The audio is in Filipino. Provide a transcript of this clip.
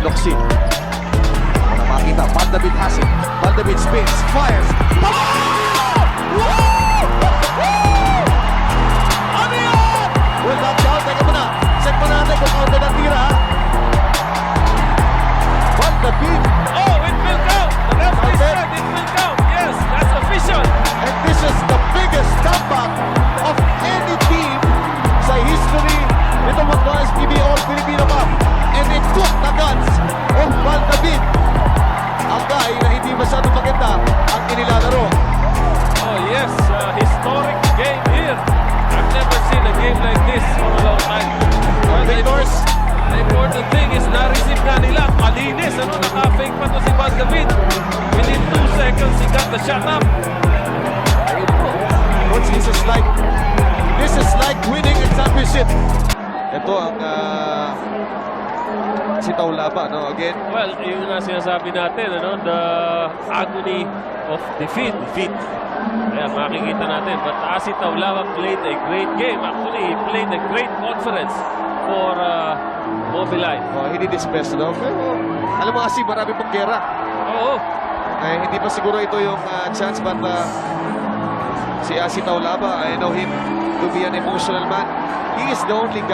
Locsin. Para makita, Van de Beek has it. Van de Beek spins, fires. Ano yan? Well, knockdown. Teka muna. Set mo natin kung counter ng tira. Van de Beek. Oh, it will count. The referee said it will count. Yes, that's official. And this is the biggest comeback of any team sa history nito mga SPB All-Filipino Cup. And it took the guns of Van de Beek. Ang guy na hindi masyadong maganda ang inilalaro. Oh yes, historic game here. I've never seen a game like this for a long time. Well, the important thing is na-receive nga nila. Malinis, naka-fake pa to si Van de Beek. Within 2 seconds, he got the shot up. Ayun po. Coach, this is like winning a championship. Ito ang si Taulaba, no? Again. Well, yun nga sinasabi natin, the agony of defeat. Ayan, makikita natin. But Asi Taulaba played a great game. Actually, he played a great conference for Mobileye. Hindi his best, no? Pero alam mo kasi marami pong gera. Oo. Hindi pa siguro ito yung chance, but si Asi Taulaba, I know him to be an emotional man. He is the only guy